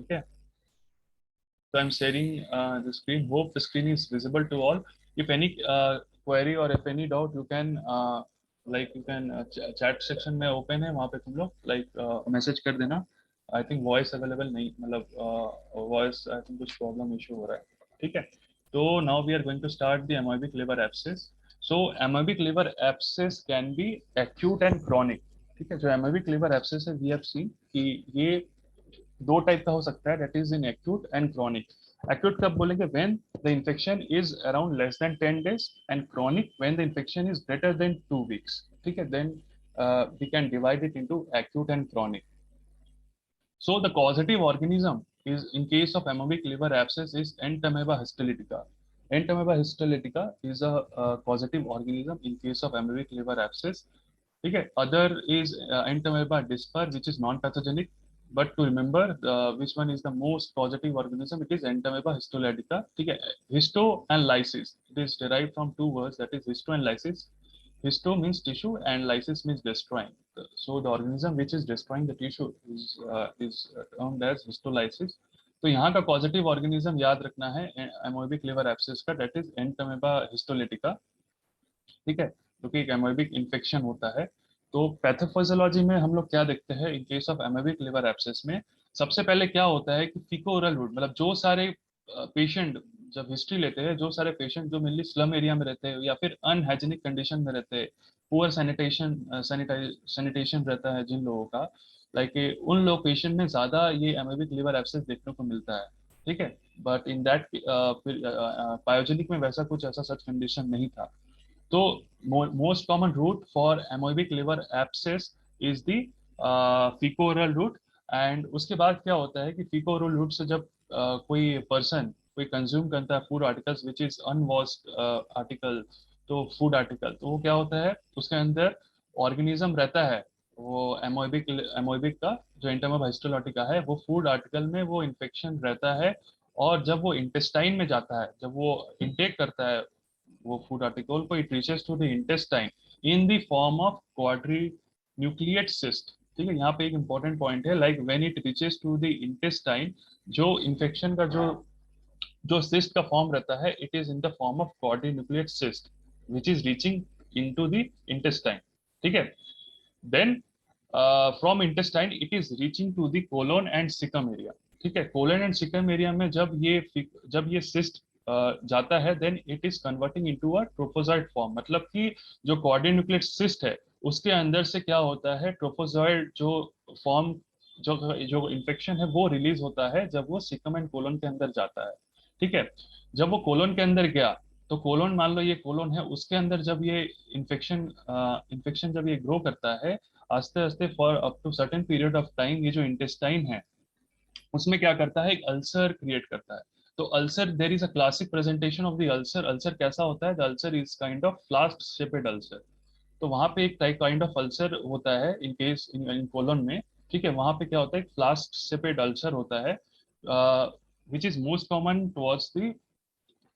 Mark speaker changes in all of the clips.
Speaker 1: ठीक है, so I'm sharing the screen. Hope the screen is visible to all. If any query or if any doubt, you can chat section में open है, वहाँ पे तुम लोग message कर देना. I think voice available नहीं, मतलब voice I think कुछ problem issue हो रहा है. ठीक है, तो now we are going to start the amoebic liver abscess. So amoebic liver abscess can be acute and chronic. ठीक है, जो amoebic liver abscess है, we have seen कि ये दो टाइप का हो सकता है, that is in acute and chronic. Acute कब बोलेंगे? When the infection is around less than 10 days, एंड chronic when the infection is greater than 2 weeks. ठीक है, then we can divide it into acute and chronic. So the causative organism is, in case of amoebic liver abscess, is Entamoeba histolytica. Entamoeba histolytica is a causative organism in case of amoebic liver abscess. ठीक है, other is Entamoeba dispar, which is non-pathogenic. But to remember which one is the most causative organism, it is Entamoeba histolytica. ठीक है, histo and lysis, it is derived from two words, that is histo and lysis. Histo means tissue and lysis means destroying. So the organism which is destroying the tissue is termed as histolysis. तो यहाँ का positive organism याद रखना है amoebic liver abscess का, that is एंटामेबा histolytica. ठीक है, क्योंकि एक एमोइबिक इन्फेक्शन होता है. तो पैथोफिजियोलॉजी में हम लोग क्या देखते हैं इन case of amoebic liver abscess में? सबसे पहले क्या होता है कि फीको ओरल रूट, मतलब जो सारे पेशेंट जब हिस्ट्री लेते हैं, जो सारे पेशेंट जो मेनली स्लम एरिया में रहते हैं या फिर अनहाइजीनिक कंडीशन में रहते हैं, पुअर सैनिटेशन रहता है जिन लोगों का, उन लोग पेशेंट में ज्यादा ये एमोइबिक लिवर एब्सेस देखने को मिलता है. ठीक है, बट इन दैट पायोजेनिक में वैसा कुछ ऐसा सच कंडीशन नहीं था. तो most common route for amoebic liver abscess is the feco oral route. And उसके बाद क्या होता है कि फीको ओरल रूट से जब कोई पर्सन कोई कंज्यूम करता है food articles which is unwashed article, तो फूड आर्टिकल, तो वो क्या होता है, उसके अंदर ऑर्गेनिज्म रहता है, वो एमोइबिक का जो एंटामोeba हिस्टोलिटिका है, वो फूड आर्टिकल में वो इन्फेक्शन रहता है. और जब वो इंटेस्टाइन में जाता है, जब वो इंटेक करता है वो फूड आर्टिकल को, it reaches to the intestine in the form of quadri nucleate cyst. ठीक है, यहाँ पे एक इंपॉर्टेंट पॉइंट है, when it reaches to the intestine, जो इन्फेक्शन का जो सिस्ट का फॉर्म रहता है, it is in the form of quadrinucleate cyst which is reaching into the intestine. ठीक है, then from intestine it is reaching to the colon and caecum area. ठीक है, कोलोन एंड सिकम एरिया में जब ये cyst जाता है, then it is converting into a trophozoite form. मतलब कि जो क्वाड्रीन्यूक्लिएट सिस्ट है उसके अंदर से क्या होता है, ट्रोफोजॉइड जो फॉर्म, जो जो इन्फेक्शन है वो रिलीज होता है जब वो सिकम एंड कोलोन के अंदर जाता है. ठीक है, जब वो कोलोन के अंदर गया, तो कोलोन, मान लो ये कोलोन है, उसके अंदर जब ये इन्फेक्शन जब ये ग्रो करता है आस्ते आस्ते for up to certain period of time, ये जो इंटेस्टाइन है उसमें क्या करता है, एक अल्सर क्रिएट करता है. तो ulcer, there is a classic presentation of the ulcer. Ulcer कैसा होता है? The ulcer is kind of flask shaped ulcer. तो वहां पे एक टाइप काइंड ऑफ अल्सर होता है इन केस इन कोलन में. ठीक है, वहां पे क्या होता है, एक फ्लास्क शेपेड अल्सर होता है which is most common towards the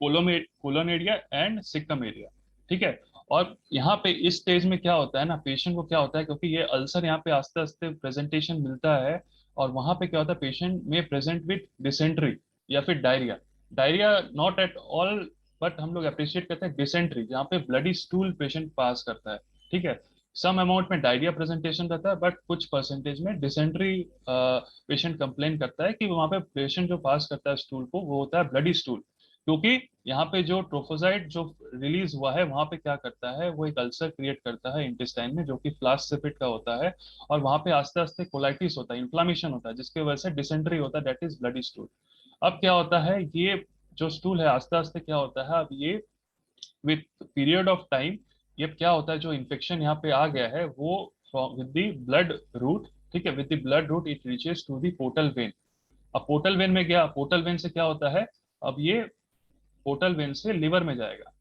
Speaker 1: colon area and caecum area. ठीक है, और यहाँ पे इस स्टेज में क्या होता है ना, पेशेंट को क्या होता है, क्योंकि ये अल्सर यहाँ पे आस्ते आस्ते प्रेजेंटेशन मिलता है, और वहां पे क्या होता है, पेशेंट में प्रेजेंट विद डिसेंट्री या फिर diarrhoea. Diarrhoea not at all, but हम लोग अप्रिशिएट करते हैं डिसेंट्री, जहाँ पे ब्लडी स्टूल पेशेंट पास करता है. ठीक है, सम अमाउंट में डायरिया प्रेजेंटेशन रहता है, बट कुछ परसेंटेज में डिसेंट्री पेशेंट कंप्लेन करता है कि वहां पे पेशेंट जो पास करता है स्टूल को, वो होता है ब्लडी स्टूल. क्योंकि यहाँ पे जो ट्रोफोजाइट जो रिलीज हुआ है, वहां पे क्या करता है, वो एक अल्सर क्रिएट करता है इंटेस्टाइन में, जो कि फ्लास्क सेपेट का होता है. और वहां पे आस्ते आस्ते कोलाइटिस होता है, इन्फ्लामेशन होता है, जिसकी वजह से डिसेंट्री होता है, दैट इज ब्लडी स्टूल. अब क्या होता है, ये जो स्टूल है आस्ते आस्ते क्या होता है, अब ये विथ पीरियड ऑफ टाइम, ये क्या होता है, जो इन्फेक्शन यहाँ पे आ गया है वो विद द ब्लड रूट. ठीक है, with the blood route it reaches to the portal vein. अब पोर्टल वेन में गया, पोर्टल वेन से क्या होता है, अब ये पोर्टल वेन से लिवर में जाएगा.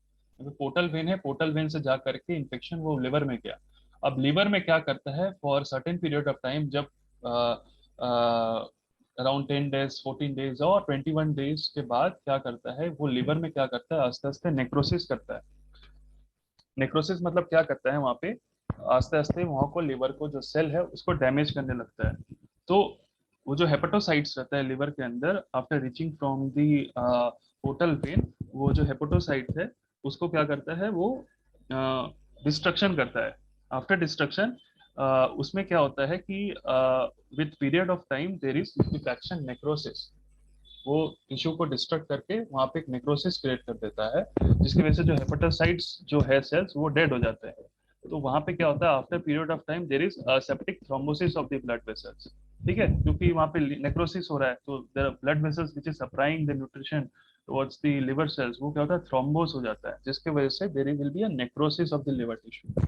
Speaker 1: पोर्टल वेन है, पोर्टल वेन से जा करके इन्फेक्शन वो लिवर में गया. अब लिवर में क्या करता है, for certain period of time, जब अराउंड 10 days, 14 days और 21 days के बाद क्या करता है, वो लिवर में क्या करता है, आस्ते आस्ते नेक्रोसिस करता है. नेक्रोसिस मतलब क्या करता है, वहां पे आस्ते आस्ते वहां को लिवर को जो सेल है उसको डैमेज करने लगता है. तो वो जो हेपेटोसाइट्स रहता है लिवर के अंदर, after reaching from the portal vein, वो जो हेपेटोसाइट है उसको क्या करता है, वो डिस्ट्रक्शन करता है। आफ्टर डिस्ट्रक्शन उसमें क्या होता है कि with period of time there is liquefaction necrosis, वो टिश्यू को डिस्ट्रक्ट करके वहां पे एक नेक्रोसिस क्रिएट कर देता है, जिसकी वजह से जो हेपेटोसाइट्स जो है सेल्स वो डेड हो जाते हैं। तो वहां पे क्या होता है, after period of time there is septic thrombosis of the blood vessels. ठीक है, क्योंकि वहां पे नेक्रोसिस हो रहा है, तो their blood vessels which is supplying the nutrition towards the liver cells, वो क्या होता है, थ्रोम्बोस हो जाता है, जिसकी वजह से there will be a necrosis of the liver tissue.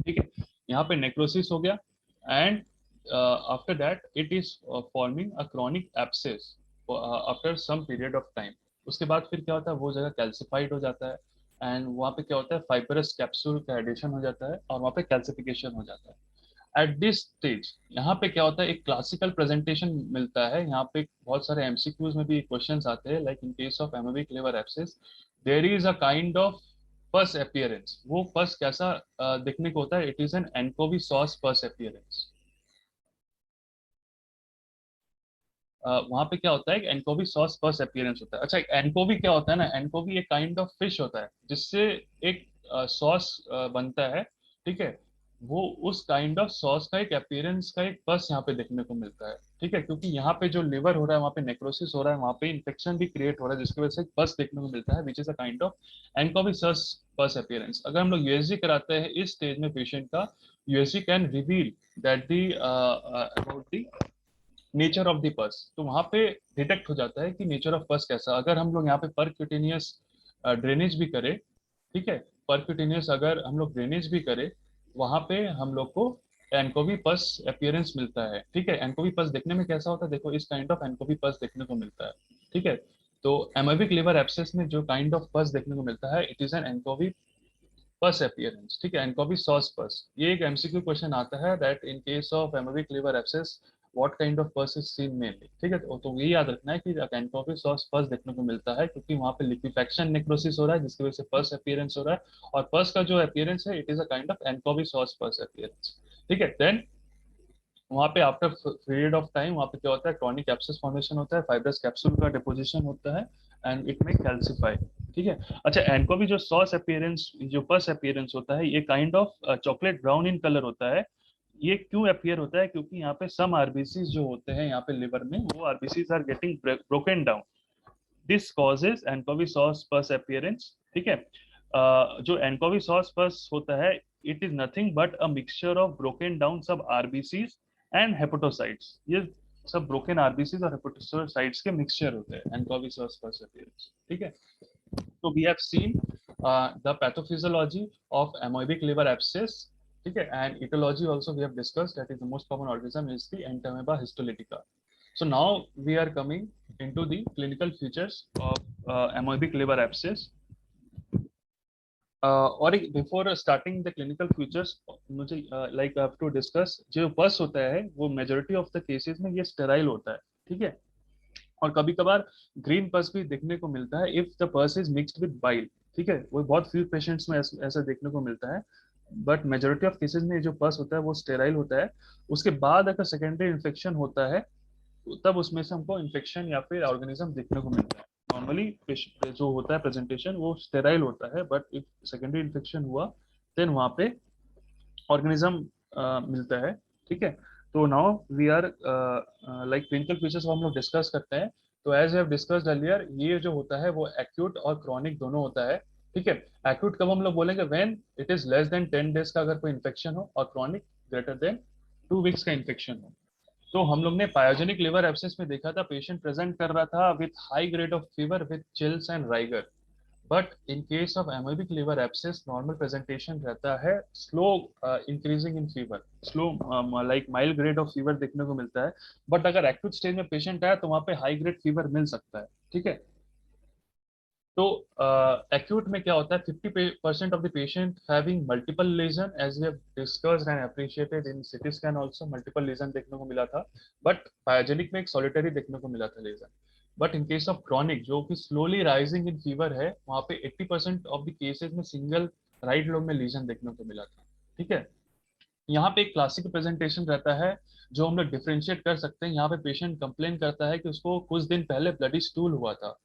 Speaker 1: ठीक है, यहाँ पे नेक्रोसिस हो गया, and after that it is forming a chronic abscess after some period of time. उसके बाद फिर क्या होता है, वो जगह कैल्सिफाइड हो जाता है, एंड वहाँ पे क्या होता है, फाइब्रस कैप्सूल का एडिशन हो जाता है, और वहाँ पे कैल्सिफिकेशन हो जाता है। एट दिस स्टेज यहाँ पे क्या होता है, एक क्लासिकल प्रेजेंटेशन मिलता है। यहाँ पे बहुत सारे एमसीक्यूज में भी क्वेश्चंस आते हैं, like in case of amoebic liver abscess there is a kind of pus appearance. वो पस कैसा दिखने को होता है, it is an anchovy sauce pus appearance. वहां पे क्या होता है, एनकोवी सॉस पस अपीयरेंस होता है। अच्छा, एनकोवी क्या होता है ना, एनकोवी एक काइंड ऑफ फिश होता है जिससे एक सॉस बनता है। ठीक है, वो उस काइंड ऑफ सॉस का एक अपीयरेंस का एक पस यहाँ पे देखने को मिलता है। ठीक है, क्योंकि यहाँ पे जो लिवर हो रहा है वहाँ पे नेक्रोसिस हो रहा है, वहाँ पे इन्फेक्शन भी क्रिएट हो रहा है, जिसकी वजह से एक पस देखने को मिलता है, which is a kind of anchovy sauce pus appearance. अगर हम लोग यूएसजी कराते हैं इस स्टेज में पेशेंट का, USG can reveal that the about the nature of the पस। तो वहां पे डिटेक्ट हो जाता है कि नेचर ऑफ पस कैसा। अगर हम लोग यहाँ पे परक्यूटेनियस ड्रेनेज भी करें, ठीक है, परक्यूटेनियस अगर हम लोग ड्रेनेज भी करें, वहां पे हम लोग को एनकोवी पस अपीयरेंस मिलता है। ठीक है, एनकोवी पस देखने में कैसा होता है, देखो इस काइंड ऑफ एनकोवी पस देखने को मिलता है। ठीक है, तो एमोबिक लिवर एब्सेस में जो काइंड ऑफ पस देखने को मिलता है, इट इज एन एनकोवी पस अपीयरेंस। ठीक है, एनकोवी सॉस पस। ये एक एमसीक्यू क्वेश्चन आता है that in case of amoebic liver abscess what kind of पस इज सीन मेनली। ठीक है, तो ये याद रखना है कि एनकोवी सॉस पस देखने को मिलता है, क्योंकि वहां पे लिक्विफैक्शन नेक्रोसिस हो रहा है, जिसकी वजह से पस अपीयरेंस हो रहा है, और पस का जो अपीयरेंस है, it is a kind of anchovy sauce pus appearance. ठीक है, देन वहाँ पे आफ्टर पीरियड ऑफ टाइम वहाँ पे क्या होता है, क्रॉनिक एब्सेस फॉर्मेशन होता है, फाइब्रस कैप्सूल का डिपोजिशन होता है, एंड इट में कैल्सिफाई। ठीक है, अच्छा, एंड भी जो सॉस अपीयरेंस, जो पस अपीयरेंस होता है, ये kind of chocolate brown in colour होता है। ये क्यों अपीयर होता है, क्योंकि यहाँ पे सम आरबीसीज जो होते हैं यहाँ पे लिवर में, वो RBCs are getting broken down. This causes anchovy sauce pus appearance. ठीक है, जो एनकोवी सॉस पस होता है, it is nothing but a mixture of broken down सब आरबीसीज एंड हेपेटोसाइट्स। ये सब ब्रोकन आरबीसीज और हेपेटोसाइट्स के मिक्सचर होते हैं एनकोवी सॉस पस अपीयरेंस। ठीक है, so we have seen the pathophysiology of amoebic liver abscess. ठीक है, and etiology also we have discussed, that is the most common organism is the entamoeba histolytica. So now we are coming into the clinical features of amoebic liver abscess. और before starting the clinical features, मुझे like have to discuss, जो पस होता है वो majority of the cases में ये sterile होता है। ठीक है, और कभी कभार ग्रीन पस भी देखने को मिलता है इफ द पस इज मिक्सड विद बाइल। ठीक है, वो बहुत फ्यू पेशेंट्स में ऐसा देखने को मिलता है, बट मेजोरिटी ऑफ केसेस में जो पस होता है वो स्टेराइल होता है। उसके बाद अगर सेकेंडरी इन्फेक्शन होता है, तब उसमें से हमको इन्फेक्शन या फिर ऑर्गेनिज्म देखने को मिलता है। नॉर्मली जो होता है प्रेजेंटेशन वो स्टेराइल होता है, बट इफ सेकेंडरी इन्फेक्शन हुआ, देन वहाँ पे ऑर्गेनिज्म मिलता है। ठीक है, तो now we are like clinical features हम लोग डिस्कस करते हैं। तो एज हैव डिस्कस्ड अर्लियर, ये जो होता है वो एक्यूट और क्रॉनिक दोनों होता है। ठीक है, एक्यूट कब हम लोग बोलेंगे, when it is less than 10 days का अगर कोई इन्फेक्शन हो, और क्रॉनिक ग्रेटर देन 2 weeks का इन्फेक्शन हो। तो हम लोग ने पायोजेनिक लिवर एब्सेस में देखा था, पेशेंट प्रेजेंट कर रहा था with high grade of fever with chills and rigor. But in case of amoebic liver abscess normal presentation रहता है, slow increasing in fever, slow like mild grade of fever देखने को मिलता है। बट अगर एक्यूट स्टेज में patient आया तो वहाँ पे हाई ग्रेड फीवर मिल सकता है। ठीक है, तो एक्यूट में क्या होता है, 50% of the patient having multiple lesion, as we have discussed and appreciated in CT scan also, multiple lesion देखने को मिला था। बट पायोजेनिक में एक सॉलिटरी देखने को मिला था lesion. But in case of chronic, जो कि स्लोली राइजिंग इन फीवर है, वहाँ पे 80% ऑफ द केसेस में सिंगल राइट लोब में लीजन देखने को मिला था। ठीक है, यहाँ पे एक क्लासिक प्रेजेंटेशन रहता है जो हम लोग डिफरेंशिएट कर सकते हैं, यहाँ पे पेशेंट कंप्लेन करता है कि उसको कुछ दिन पहले ब्लडी स्टूल हुआ था।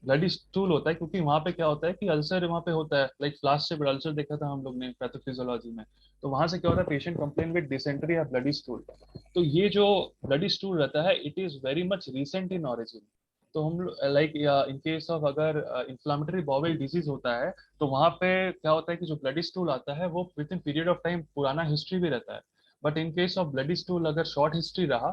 Speaker 1: ब्लडी स्टूल होता है क्योंकि वहां पे क्या होता है कि अल्सर वहां पे होता है, लाइक फ्लास्ट से अल्सर देखा था हम लोग ने पैथोफिजियोलॉजी में। तो वहां से क्या होता है, पेशेंट कंप्लेन विद डिसेंट्री या ब्लडी स्टूल। तो ये जो ब्लडी स्टूल रहता है, it is very much recent in origin. तो हम लाइक इन केस ऑफ अगर इन्फ्लामेटरी बॉवेल डिजीज होता है, तो वहां पे क्या होता है कि जो ब्लडी स्टूल आता है वो with in period of time पुराना हिस्ट्री भी रहता है। But in case of bloody stool अगर शॉर्ट हिस्ट्री रहा,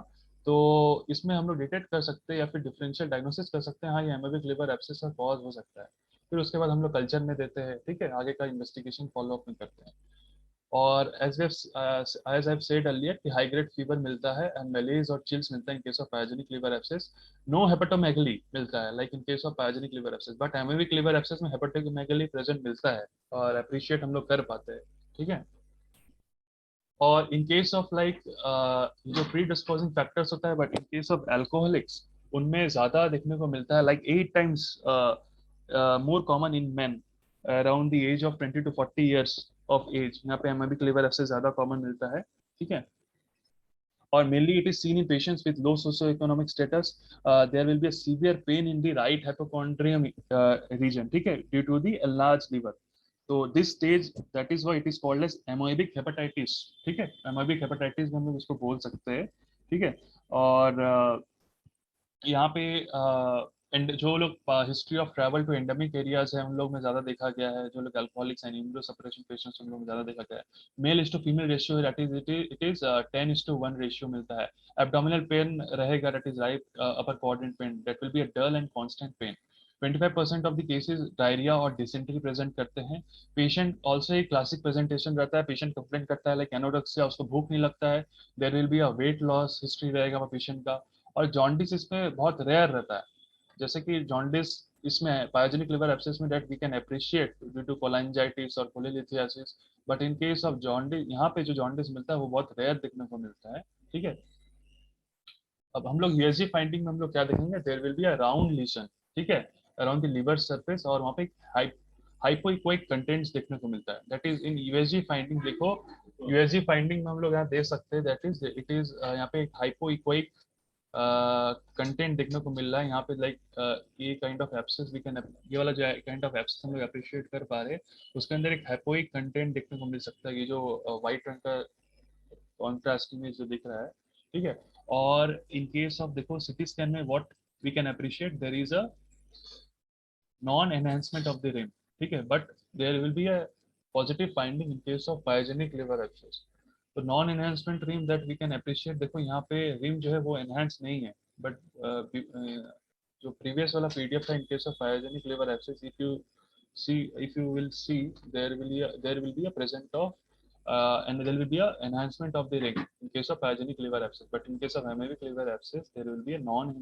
Speaker 1: तो इसमें हम लोग डिटेक्ट कर सकते हैं या फिर डिफरेंशियल डायग्नोसिस कर सकते हैं, हाँ ये एमोबिक लिवर एब्सेस का कॉज हो सकता है। फिर उसके बाद हम लोग कल्चर में देते हैं, ठीक है, आगे का इन्वेस्टिगेशन फॉलो अप में करते हैं। और एज आई सेड अर्लियर कि हाई ग्रेड फीवर मिलता है एंड मेलेज और चिल्स मिलता है in case of pyogenic liver abscess. No hepatomegaly मिलता है like in case of pyogenic liver abscess, but amoebic liver abscess में हेपेटोमेगली प्रेजेंट मिलता है और अप्रिशिएट हम लोग कर पाते हैं, ठीक है। और इन केस ऑफ लाइक जो प्री डिस्पोजिंग फैक्टर्स होता है, but in case of alcoholics उनमें ज्यादा देखने को मिलता है, like 8 times more common in man around the age of 20 to 40 years of age. यहाँ पे एमआईबी लिवर एब्सेस से ज्यादा कॉमन मिलता है, ठीक है। और mainly it is seen in patients with low socioeconomic status. There will be a severe pain in the right hypochondrium region, ठीक है, due to the enlarged liver. तो this stage, that is why it is called as amoebic hepatitis, ठीक है, amoebic hepatitis हम लोग इसको बोल सकते हैं, ठीक है। और यहाँ पे एंड जो लोग history of travel to endemic areas है उन लोग में ज्यादा देखा गया है, जो लोग alcoholics and immunosuppression patients उन लोग में ज्यादा देखा गया है। Male is to female ratio that is it is 10:1 ratio मिलता है। एब्डोमिनल पेन रहेगा, that is right upper quadrant pain, that will be a dull and constant pain. 25% of the cases diarrhoea और डिसेंट्री प्रेजेंट करते हैं। Patient also एक classic presentation रहता है, patient complain करता है लाइक एनोरेक्सिया, उसको भूख नहीं लगता है। There will be a weight loss history रहेगा पेशेंट का। और जॉन्डिस इसमें बहुत रेयर रहता है, जैसे कि जॉन्डिस इसमें पायोजेनिक लिवर एब्सेस में that we can appreciate due to cholangitis और cholelithiasis. But in case of jaundice, यहाँ पे जो जॉन्डिस मिलता है वो बहुत रेयर देखने को मिलता है, ठीक है। अब हम लोग यूएसजी फाइंडिंग में हम लोग क्या देखेंगे, there will be a round lesion, ठीक है, अराउंड द लिवर सरफेस, और वहाँ पे हाइपोइकोइक कंटेंट्स देखने को मिलता है, that is in USG finding. देखो यूएसजी फाइंडिंग में हम लोग यहाँ दे सकते हैं, दैट इज इट इज यहाँ पे एक हाइपोइकोइक कंटेंट देखने को मिल रहा है यहाँ पे, लाइक ये kind of abscess we can, ये वाला जो काइंड ऑफ एब्सेस हम लोग अप्रिशिएट कर पा रहे हैं, उसके अंदर एक हाइपोइक कंटेंट देखने को मिल सकता है, ये जो व्हाइट रंग का कॉन्ट्रास्ट में जो दिख रहा है, ठीक है। और इन केस ऑफ देखो सिटी स्कैन में what we can appreciate, there is a non enhancement of the rim, ठीक है, but there will be a positive finding in case of pyogenic liver abscess. तो non enhancement rim that we can appreciate, देखो यहाँ पे rim जो है वो enhance नहीं है, बट जो प्रीवियस वाला पीडीएफ था इन case of pyogenic liver abscess, if you will see, there will be a present of and there will be a enhancement of the ring in case of pyogenic liver abscess, but in case of amoebic liver abscess there will be a non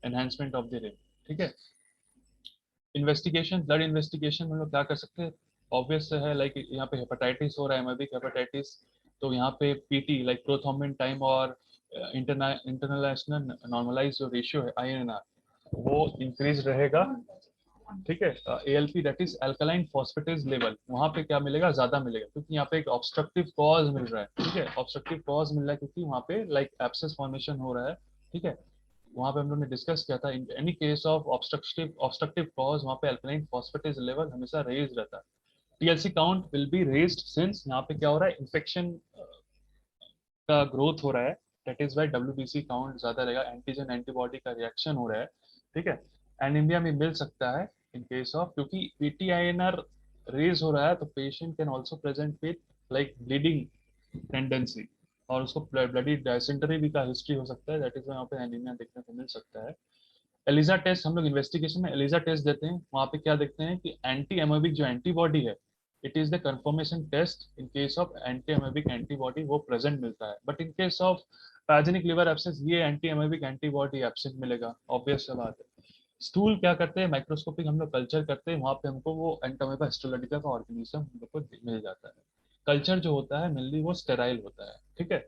Speaker 1: enhancement of the ring, ठीक है। Investigation, blood investigation हम लोग क्या कर सकते हैं, obvious है, like यहाँ पे हेपेटाइटिस हो रहा है, एमोबिक हेपेटाइटिस, तो यहाँ पे पीटी लाइक प्रोथ्रोम्बिन टाइम और इंटरनेशनल नॉर्मलाइज जो रेशियो है आईएनआर वो इंक्रीज रहेगा, ठीक है। ALP that is alkaline phosphatase level वहाँ पे क्या मिलेगा, ज्यादा मिलेगा, क्योंकि यहाँ पे एक ऑब्स्ट्रक्टिव कॉज मिल रहा है, ठीक है, ऑब्स्ट्रक्टिव कॉज मिल रहा है क्योंकि वहाँ पे लाइक एब्सेस फॉर्मेशन हो रहा है, ठीक है। वहाँ पे हम लोग ने डिस्कस किया था, in any case of obstructive cause वहाँ पे अल्कलाइन फॉस्फेटेज लेवल हमेशा रेज रहता है। TLC count will be raised since यहाँ पे क्या हो रहा है, इन्फेक्शन का ग्रोथ हो रहा है, that is why WBC count ज्यादा रहेगा, एंटीजन एंटीबॉडी का रिएक्शन हो रहा है, ठीक है। एनीमिया में मिल सकता है इन केस ऑफ, क्योंकि पीटीआईएनआर रेज हो रहा है तो patient can also present with like bleeding tendency, और उसको ब्लडी डायसेंटरी भी का हिस्ट्री हो सकता है, दैट इज वहाँ पे एनीमिया देखने को मिल सकता है। एलिजा टेस्ट हम लोग इन्वेस्टिगेशन में एलिजा टेस्ट देते हैं, वहाँ पे क्या देखते हैं कि एंटी एमोबिक जो एंटीबॉडी है, it is the confirmation test, in case of anti amoebic antibody वो प्रेजेंट मिलता है, but in case of pathogenic liver absence ये एंटी एमोबिक एंटीबॉडी एब्सेंट मिलेगा, ऑब्वियस सा बात है। स्टूल क्या करते हैं, माइक्रोस्कोपिक हम लोग कल्चर करते हैं, वहाँ पे हमको वो एंटोमेबा हिस्टोलॉजिका का ऑर्गेनिज्म हम लोग को मिल जाता है। कल्चर जो होता है मेनली वो स्टेराइल होता है, ठीक है।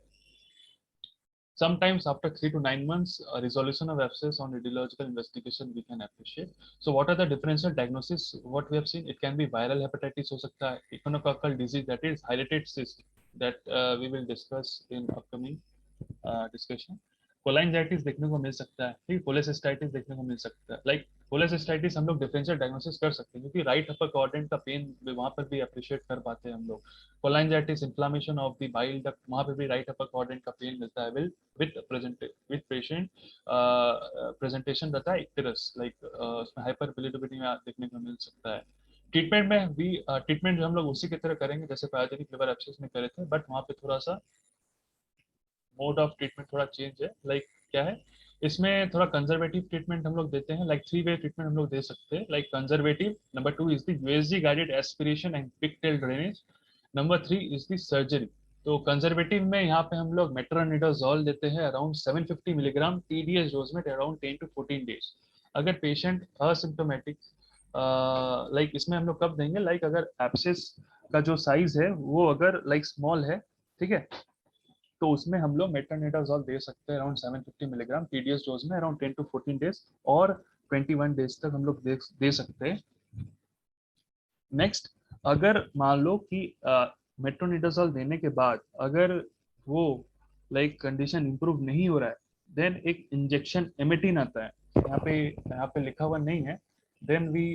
Speaker 1: Sometimes after 3 to 9 months, a resolution of abscess on radiological investigation we can appreciate. So what are the differential diagnosis? What we have seen, it can be viral hepatitis हो सकता है, echinococcal disease that is highlighted cyst that we will discuss in upcoming. Discussion. Cholangitis देखने को मिल सकता है, ठीक है, cholecystitis देखने को मिल सकता है। लाइक कोलेसिस्टाइटिस हम लोग डिफरेंशियल डायग्नोसिस कर सकते हैं क्योंकि राइट अपर क्वाड्रेंट का पेन वहां पर भी अप्रिशिएट कर पाते हैं हम लोग। Cholangitis inflammation of the bile duct, वहां पर भी राइट अपर क्वाड्रेंट का पेन मिलता है। विल विद पेशेंट प्रेजेंटेशन रहता है इक्टेरस, लाइक उसमें हाइपर बिलिरुबिnemia देखने को मिल सकता है। ट्रीटमेंट में भी ट्रीटमेंट जो हम लोग उसी की तरह करेंगे जैसे पायोजेनिक लिवर एब्सेस में करे थे, बट वहाँ पे थोड़ा सा मोड ऑफ ट्रीटमेंट थोड़ा चेंज है। लाइक क्या है, इसमें थोड़ा कंजर्वेटिव ट्रीटमेंट हम लोग देते हैं। लाइक 3 वे ट्रीटमेंट हम लोग दे सकते हैं। Like conservative number 2 is the USG guided aspiration and pigtail drainage, number 3 is the surgery. तो कंजर्वेटिव में यहाँ पे हम लोग मेट्रोनिडाजोल देते हैं अराउंड 750 मिलीग्राम टीडीएस डोज में अराउंड 10 to 14 डेज। अगर पेशेंट असिम्टोमेटिक, लाइक इसमें हम लोग कब देंगे, लाइक अगर एब्सेस का जो साइज है वो अगर लाइक स्मॉल है, ठीक है, तो उसमें हम लोग मेट्रोनिडाजोल दे सकते हैं अराउंड 750 मिलीग्राम टीडीएस डोज में अराउंड 10 to 14 डेज, और 21 डेज तक हम लोग दे सकते हैं। नेक्स्ट, अगर मान लो कि मेट्रोनिडाजोल देने के बाद अगर वो लाइक कंडीशन इंप्रूव नहीं हो रहा है, देन एक इंजेक्शन एमेटिन आता है, यहाँ पे लिखा हुआ नहीं है। देन वी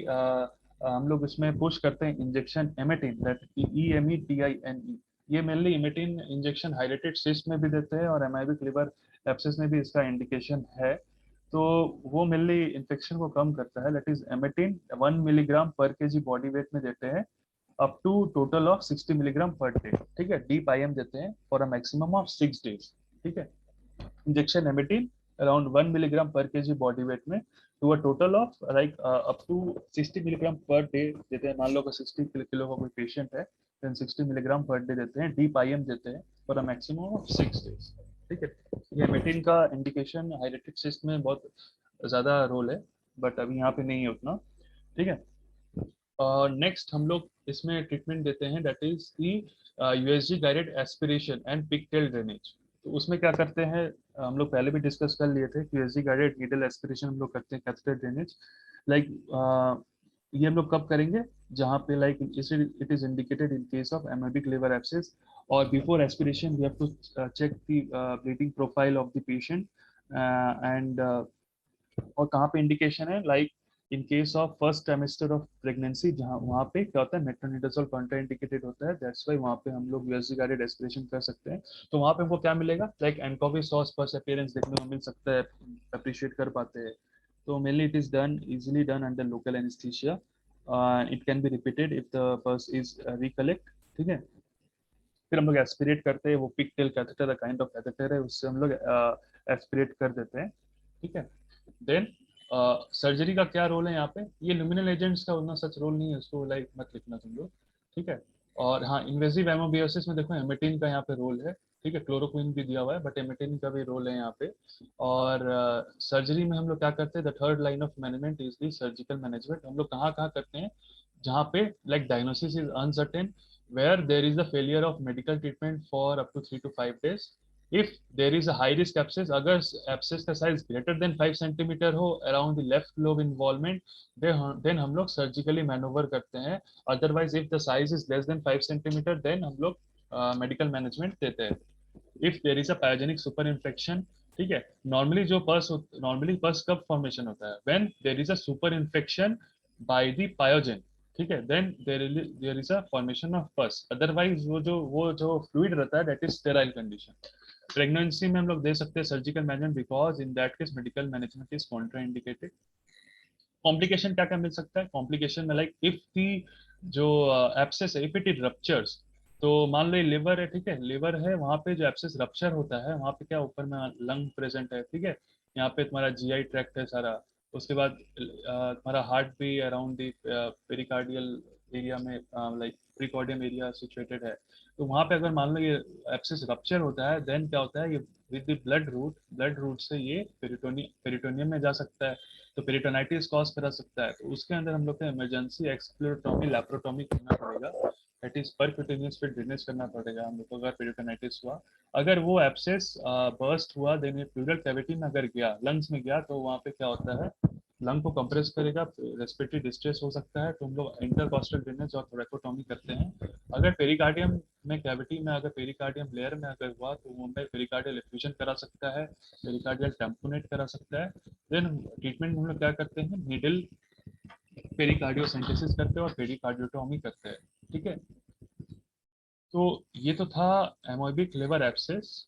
Speaker 1: हम लोग इसमें पुश करते हैं इंजेक्शन एमेटिन, दैट EMETINE। ये mainly emetine injection highlighted cyst में भी देते हैं और एमाइबिक लिवर एब्सेस में भी इसका इंडिकेशन है। तो वो मेनली इन्फेक्शन को कम करता है। That is emetine 1 milligram per KG body weight में देते हैं up to total of 60 milligram per day, ठीक है। डीप IM देते हैं for a maximum of 6 days, ठीक है। Injection emetine around 1 milligram per KG body weight में to a total of like up to 60 milligram per day देते हैं। मान लो अगर 60 किलो का कोई पेशेंट है, देन 60 मिलीग्राम पर डे देते हैं। डीप IM देते हैं for a maximum of 6 days, ठीक है। ये एमेटिन का इंडिकेशन हाइड्रेटेड सिस्ट में बहुत ज्यादा रोल है, बट अभी यहाँ पे नहीं है उतना, ठीक है। नेक्स्ट हम लोग इसमें ट्रीटमेंट देते हैं that is the USG guided aspiration and pigtail drainage. तो उसमें क्या करते हैं, हम लोग पहले भी डिस्कस कर लिए थे कि USG गाइडेड नीडल एस्पिरेशन हम लोग करते हैं, कैथेटर ड्रेनेज। लाइक ये हम लोग कब करेंगे, जहाँ पे like it is indicated in case of amoebic liver abscess, और before aspiration we have to check the bleeding profile of the patient and, और कहाँ पे इंडिकेशन है, like in case of first trimester of pregnancy, जहाँ वहाँ पे क्या होता है, मेट्रोनिडाजोल कॉन्ट्रा इंडिकेटेड होता है। दैट्स वाई वहाँ पे हम लोग USG गाइडेड एस्पिरेशन कर सकते हैं। तो वहाँ पे हमको क्या मिलेगा, लाइक एनकोवी सॉस फर्स्ट अपीयरेंस देखने को मिल सकता है, अप्रिशिएट कर पाते हैं। तो mainly it is done easily done under local anaesthesia. It can be repeated if the purse is recollect, ठीक है। फिर हम लोग एस्पिरेट करते हैं, वो pigtail catheter kind of catheter है, उससे हम लोग एस्पिरेट कर देते हैं, ठीक है। देन सर्जरी का क्या रोल है यहाँ पे, ये ल्यूमिनल एजेंट्स का उतना सच रोल नहीं है, उसको लाइक मत लिखना तुम लोग, ठीक है। और हाँ, इन्वेजिव एमोबियोसिस में देखो एमेटिन का यहाँ पे रोल है, ठीक है। क्लोरोक्विन भी दिया हुआ है बट एमेटिन का भी रोल है यहाँ पे। और सर्जरी में हम लोग क्या करते हैं, the third line of management is the surgical management. हम लोग कहाँ कहाँ करते हैं, जहाँ पे like diagnosis is uncertain, where there is a failure of medical treatment for up to 3 to 5 days. If there is a high risk abscess, अगर abscess का size greater than 5 centimeter हो around the left lobe involvement, then हम लोग surgically maneuver करते हैं। Otherwise, if the size is less than 5 centimeter, then हम लोग medical management देते हैं। If there is a pyogenic super infection, ठीक है, नॉर्मली पस कब फॉर्मेशन होता है, when there is a super infection by the pyogen, ठीक है, then there is a formation of pus. Otherwise वो जो फ्लूइड रहता है that is sterile condition. Pregnancy में हम लोग दे सकते हैं surgical management, because in that case medical management is contraindicated. Complication क्या क्या मिल सकता है, कॉम्प्लिकेशन में लाइक इफ दी जो एब्सेस है, इफ इट इज रप्चर्स, तो मान लो ये लिवर है, ठीक है, लिवर है, वहाँ पे जो एब्सेस रप्चर होता है, वहाँ पे क्या ऊपर में लंग प्रेजेंट है, ठीक है, यहाँ पे तुम्हारा GI ट्रैक्ट है सारा। उसके बाद तुम्हारा हार्ट भी अराउंड दी पेरिकार्डियल एरिया में, लाइक प्रीकॉर्डियम एरिया सिचुएटेड है। तो वहाँ पे अगर मान लो ये एब्सेस रप्चर होता है, देन क्या होता है, ये विद द ब्लड रूट से ये पेरिटोनियम में जा सकता है, तो पेरिटोनाइटिस कॉज करा सकता है। तो उसके अंदर हम लोग को इमरजेंसी एक्सप्लोरेटोमी लैप्रोटोमी करना पड़ेगा, दैट इज परक्यूटेनियस फिर ड्रेनेज करना पड़ेगा हम लोग को अगर पेरिटोनाइटिस हुआ। अगर वो एब्सेस बर्स्ट हुआ, देन ये प्लूरल कैविटी में अगर गया, लंग्स में गया, तो वहाँ पे क्या होता है, लंग को कंप्रेस करेगा, रेस्पिरेटरी डिस्ट्रेस हो सकता है, तो हम लोग इंटरकॉस्टल ड्रेनेज और थोरेकोटोमी करते हैं। अगर पेरिकार्डियम में कैविटी में अगर पेरिकार्डियम लेयर में अगर हुआ तो वो में पेरिकार्डियल एफ्यूजन करा सकता है, पेरिकार्डियल टैम्पोनेट करा सकता है। देन ट्रीटमेंट में हम लोग क्या करते हैं, नीडल पेरिकार्डियोसेंटेसिस करते हैं और पेरिकार्डियोटोमी करते हैं। ठीक है, तो ये तो था एमोइबिक लिवर एब्सेस।